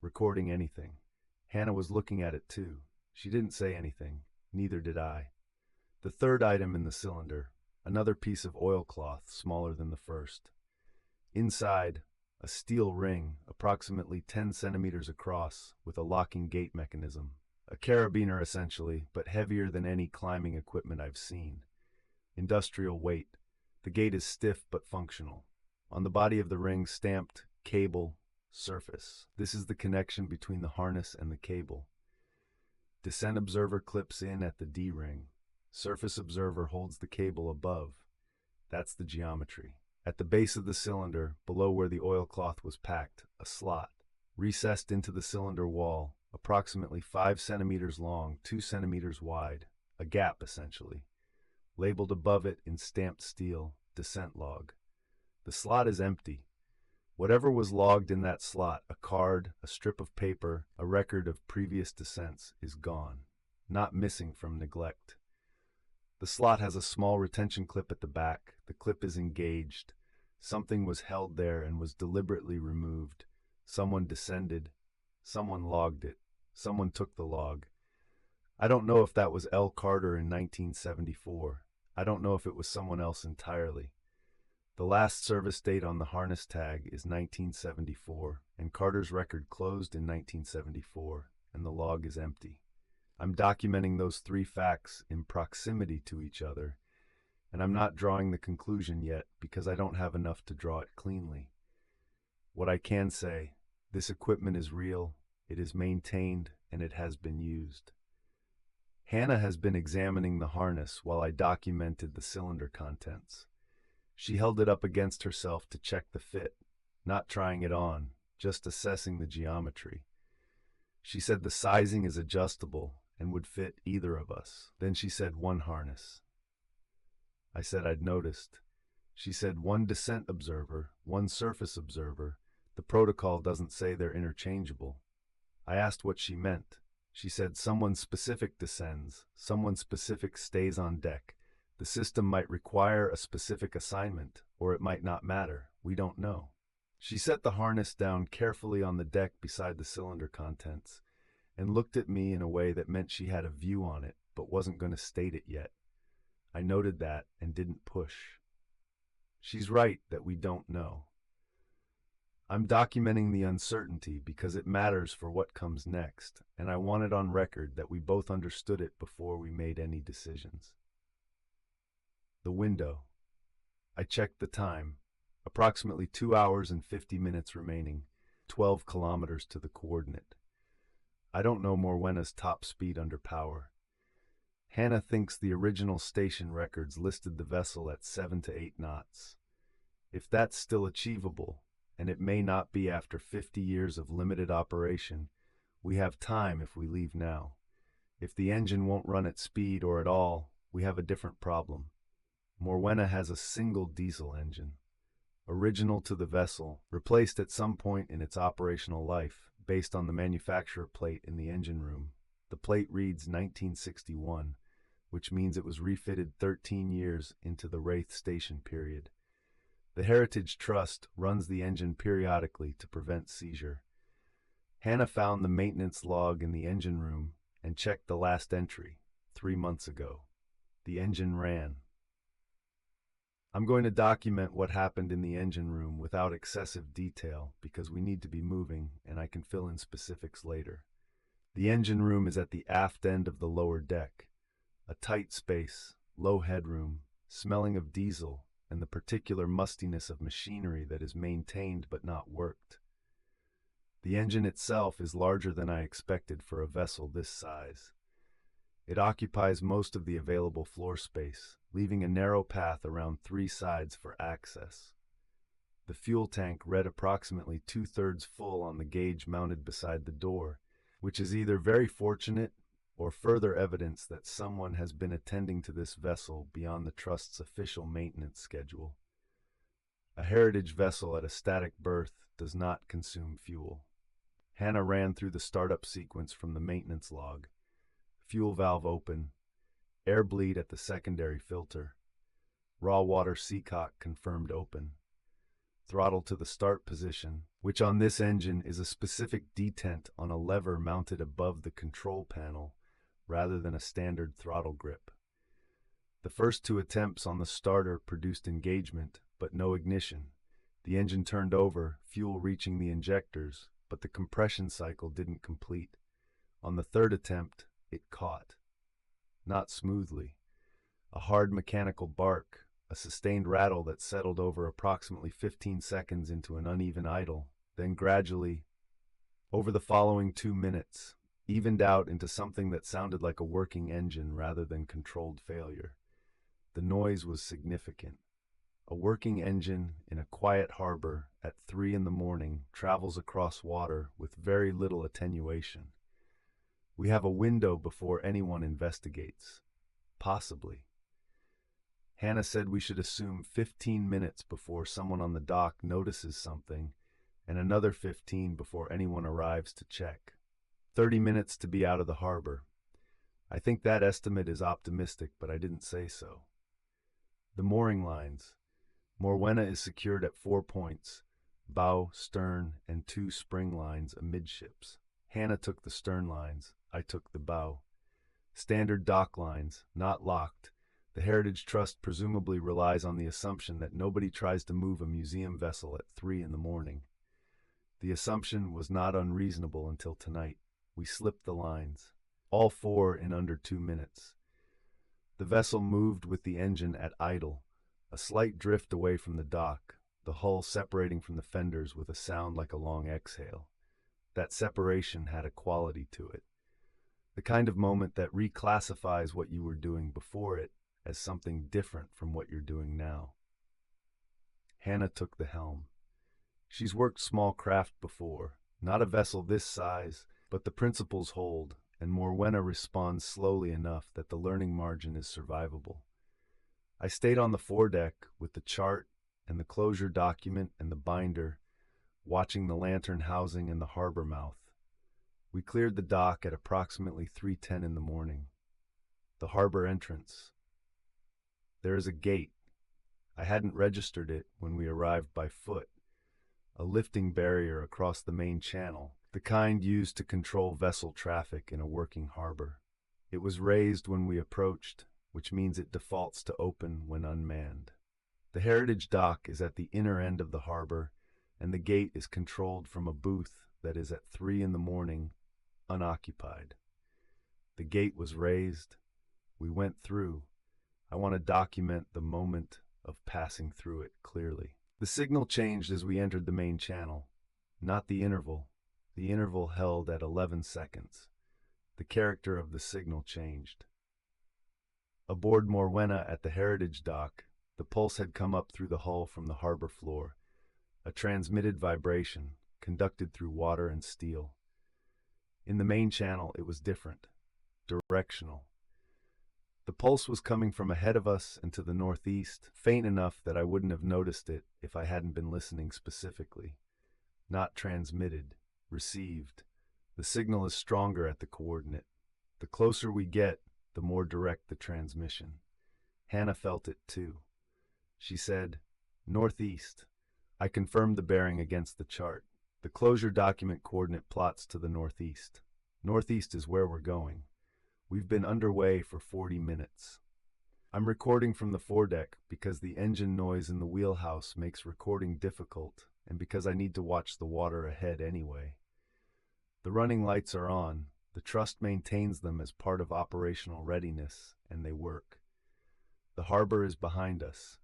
recording anything. Hannah was looking at it too. She didn't say anything. Neither did I. The third item in the cylinder, another piece of oilcloth smaller than the first. Inside, a steel ring, approximately 10 centimeters across, with a locking gate mechanism. A carabiner essentially, but heavier than any climbing equipment I've seen. Industrial weight. The gate is stiff but functional. On the body of the ring stamped, cable, surface. This is the connection between the harness and the cable. Descent observer clips in at the D-ring. Surface observer holds the cable above. That's the geometry. At the base of the cylinder, below where the oilcloth was packed, a slot, recessed into the cylinder wall, approximately 5 centimeters long, 2 centimeters wide, a gap essentially. Labeled above it in stamped steel, descent log. The slot is empty. Whatever was logged in that slot, a card, a strip of paper, a record of previous descents, is gone, not missing from neglect. The slot has a small retention clip at the back. The clip is engaged. Something was held there and was deliberately removed. Someone descended. Someone logged it. Someone took the log. I don't know if that was L. Carter in 1974. I don't know if it was someone else entirely. The last service date on the harness tag is 1974, and Carter's record closed in 1974, and the log is empty. I'm documenting those three facts in proximity to each other, and I'm not drawing the conclusion yet because I don't have enough to draw it cleanly. What I can say, this equipment is real, it is maintained, and it has been used. Hannah has been examining the harness while I documented the cylinder contents. She held it up against herself to check the fit, not trying it on, just assessing the geometry. She said the sizing is adjustable and would fit either of us. Then she said one harness. I said I'd noticed. She said one descent observer, one surface observer. The protocol doesn't say they're interchangeable. I asked what she meant. She said someone specific descends, someone specific stays on deck. The system might require a specific assignment, or it might not matter. We don't know. She set the harness down carefully on the deck beside the cylinder contents, and looked at me in a way that meant she had a view on it, but wasn't going to state it yet. I noted that and didn't push. She's right that we don't know. I'm documenting the uncertainty because it matters for what comes next, and I want it on record that we both understood it before we made any decisions. The window. I checked the time. Approximately 2 hours and 50 minutes remaining, 12 kilometers to the coordinate. I don't know Morwenna's top speed under power. Hannah thinks the original station records listed the vessel at 7 to 8 knots. If that's still achievable, and it may not be after 50 years of limited operation, we have time if we leave now. If the engine won't run at speed or at all, we have a different problem. Morwenna has a single diesel engine, original to the vessel, replaced at some point in its operational life, based on the manufacturer plate in the engine room. The plate reads 1961, which means it was refitted 13 years into the Wraith station period. The Heritage Trust runs the engine periodically to prevent seizure. Hannah found the maintenance log in the engine room and checked the last entry, 3 months ago. The engine ran. I'm going to document what happened in the engine room without excessive detail because we need to be moving and I can fill in specifics later. The engine room is at the aft end of the lower deck. A tight space, low headroom, smelling of diesel, and the particular mustiness of machinery that is maintained but not worked. The engine itself is larger than I expected for a vessel this size. It occupies most of the available floor space, leaving a narrow path around 3 sides for access. The fuel tank read approximately 2/3 full on the gauge mounted beside the door, which is either very fortunate or further evidence that someone has been attending to this vessel beyond the Trust's official maintenance schedule. A heritage vessel at a static berth does not consume fuel. Hannah ran through the startup sequence from the maintenance log. Fuel valve open, air bleed at the secondary filter, raw water seacock confirmed open. throttle to the start position, which on this engine is a specific detent on a lever mounted above the control panel rather than a standard throttle grip. The first two attempts on the starter produced engagement, but no ignition. The engine turned over, fuel reaching the injectors, but the compression cycle didn't complete. On the third attempt, it caught. Not smoothly. A hard mechanical bark, a sustained rattle that settled over approximately 15 seconds into an uneven idle, then gradually, over the following 2 minutes, evened out into something that sounded like a working engine rather than controlled failure. The noise was significant. A working engine in a quiet harbor at 3 in the morning travels across water with very little attenuation. We have a window before anyone investigates. Possibly. Hannah said we should assume 15 minutes before someone on the dock notices something, and another 15 before anyone arrives to check. 30 minutes to be out of the harbor. I think that estimate is optimistic, but I didn't say so. The mooring lines. Morwenna is secured at 4 points, bow, stern, and 2 spring lines amidships. Hannah took the stern lines, I took the bow. Standard dock lines, not locked. The Heritage Trust presumably relies on the assumption that nobody tries to move a museum vessel at 3 in the morning. The assumption was not unreasonable until tonight. We slipped the lines, all 4 in under 2 minutes. The vessel moved with the engine at idle, a slight drift away from the dock, the hull separating from the fenders with a sound like a long exhale. That separation had a quality to it, the kind of moment that reclassifies what you were doing before it as something different from what you're doing now. Hannah took the helm. She's worked small craft before, not a vessel this size, but the principles hold, and Morwenna responds slowly enough that the learning margin is survivable. I stayed on the foredeck with the chart and the closure document and the binder, watching the lantern housing and the harbor mouth. We cleared the dock at approximately 3:10 in the morning. The harbor entrance. There is a gate. I hadn't registered it when we arrived by foot. A lifting barrier across the main channel, the kind used to control vessel traffic in a working harbor. It was raised when we approached, which means it defaults to open when unmanned. The Heritage Dock is at the inner end of the harbor, and the gate is controlled from a booth that is at 3 in the morning, unoccupied. The gate was raised. We went through. I want to document the moment of passing through it clearly. The signal changed as we entered the main channel, not the interval. The interval held at 11 seconds. The character of the signal changed. Aboard Morwenna at the Heritage Dock, the pulse had come up through the hull from the harbor floor, a transmitted vibration, conducted through water and steel. In the main channel, it was different, directional. The pulse was coming from ahead of us and to the northeast, faint enough that I wouldn't have noticed it if I hadn't been listening specifically. Not transmitted, received. The signal is stronger at the coordinate. The closer we get, the more direct the transmission. Hannah felt it too. She said, northeast. I confirmed the bearing against the chart. The closure document coordinate plots to the northeast. Northeast is where we're going. We've been underway for 40 minutes. I'm recording from the foredeck because the engine noise in the wheelhouse makes recording difficult and because I need to watch the water ahead anyway. The running lights are on. The Trust maintains them as part of operational readiness, and they work. The harbor is behind us.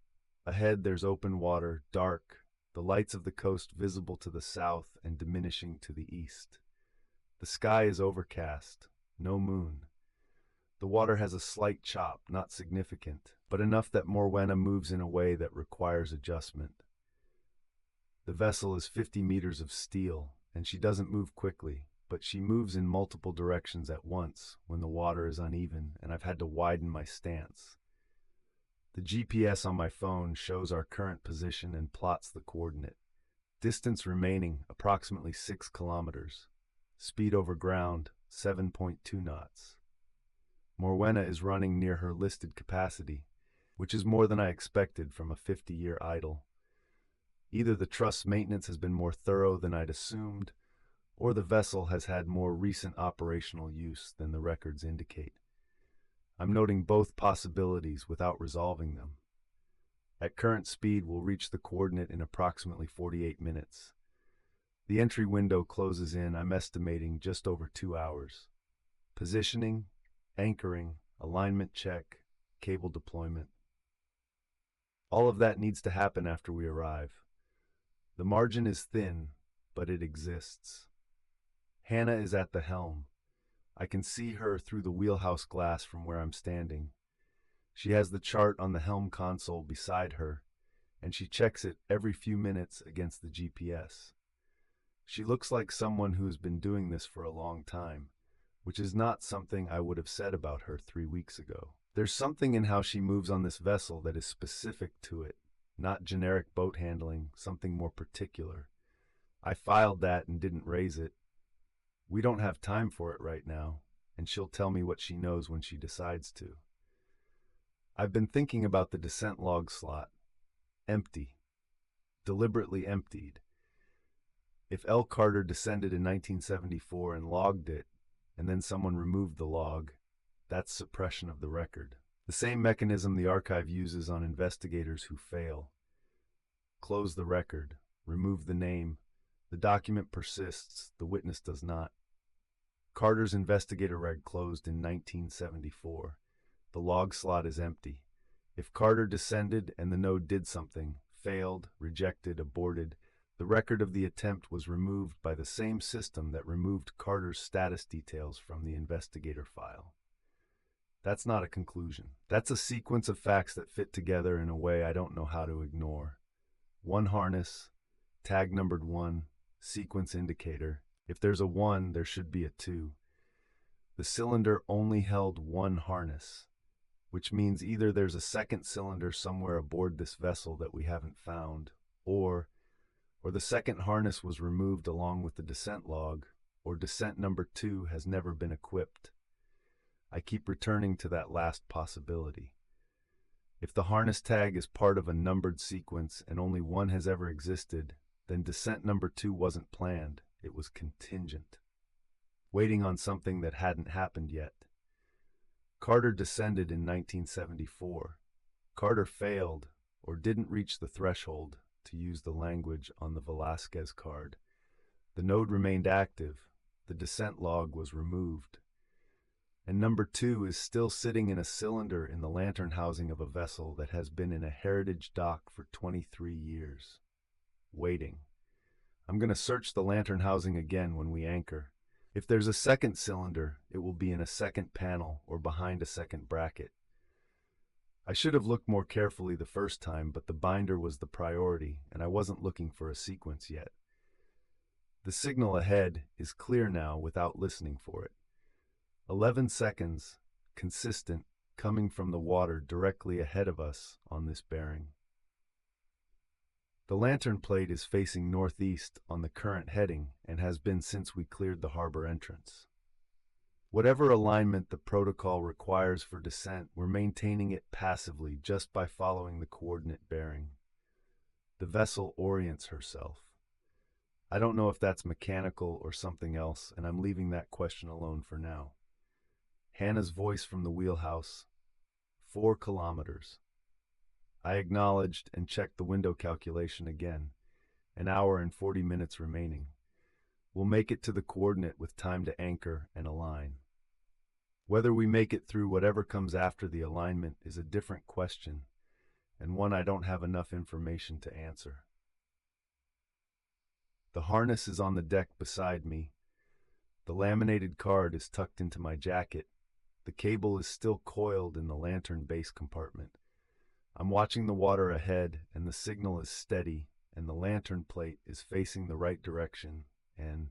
Ahead there's open water, dark, the lights of the coast visible to the south and diminishing to the east. The sky is overcast, no moon. The water has a slight chop, not significant, but enough that Morwenna moves in a way that requires adjustment. The vessel is 50 meters of steel, and she doesn't move quickly, but she moves in multiple directions at once when the water is uneven and I've had to widen my stance. The GPS on my phone shows our current position and plots the coordinate. Distance remaining, approximately 6 kilometers. Speed over ground, 7.2 knots. Morwenna is running near her listed capacity, which is more than I expected from a 50-year idle. Either the trust's maintenance has been more thorough than I'd assumed, or the vessel has had more recent operational use than the records indicate. I'm noting both possibilities without resolving them. At current speed, we'll reach the coordinate in approximately 48 minutes. The entry window closes in, I'm estimating, just over 2 hours. Positioning, anchoring, alignment check, cable deployment. All of that needs to happen after we arrive. The margin is thin, but it exists. Hannah is at the helm. I can see her through the wheelhouse glass from where I'm standing. She has the chart on the helm console beside her, and she checks it every few minutes against the GPS. She looks like someone who has been doing this for a long time, which is not something I would have said about her 3 weeks ago. There's something in how she moves on this vessel that is specific to it, not generic boat handling, something more particular. I filed that and didn't raise it. We don't have time for it right now, and she'll tell me what she knows when she decides to. I've been thinking about the descent log slot. Empty. Deliberately emptied. If L. Carter descended in 1974 and logged it, and then someone removed the log, that's suppression of the record. The same mechanism the archive uses on investigators who fail. Close the record, remove the name, the document persists, the witness does not. Carter's investigator reg closed in 1974. The log slot is empty. If Carter descended and the node did something, failed, rejected, aborted, the record of the attempt was removed by the same system that removed Carter's status details from the investigator file. That's not a conclusion. That's a sequence of facts that fit together in a way I don't know how to ignore. One harness, tag numbered 1, sequence indicator. If there's a 1, there should be a 2. The cylinder only held one harness, which means either there's a second cylinder somewhere aboard this vessel that we haven't found, or the second harness was removed along with the descent log, or descent number 2 has never been equipped. I keep returning to that last possibility. If the harness tag is part of a numbered sequence and only one has ever existed, then descent number 2 wasn't planned, it was contingent, waiting on something that hadn't happened yet. Carter descended in 1974. Carter failed, or didn't reach the threshold, to use the language on the Velasquez card. The node remained active, the descent log was removed, and number 2 is still sitting in a cylinder in the lantern housing of a vessel that has been in a heritage dock for 23 years. Waiting. I'm going to search the lantern housing again when we anchor. If there's a second cylinder, it will be in a second panel or behind a second bracket. I should have looked more carefully the first time, but the binder was the priority, and I wasn't looking for a sequence yet. The signal ahead is clear now without listening for it. 11 seconds, consistent, coming from the water directly ahead of us on this bearing. The lantern plate is facing northeast on the current heading and has been since we cleared the harbor entrance. Whatever alignment the protocol requires for descent, we're maintaining it passively just by following the coordinate bearing. The vessel orients herself. I don't know if that's mechanical or something else, and I'm leaving that question alone for now. Hannah's voice from the wheelhouse. 4 kilometers. I acknowledged and checked the window calculation again. 1 hour and 40 minutes remaining. We'll make it to the coordinate with time to anchor and align. Whether we make it through whatever comes after the alignment is a different question, and one I don't have enough information to answer. The harness is on the deck beside me. The laminated card is tucked into my jacket. The cable is still coiled in the lantern base compartment. I'm watching the water ahead, and the signal is steady, and the lantern plate is facing the right direction, and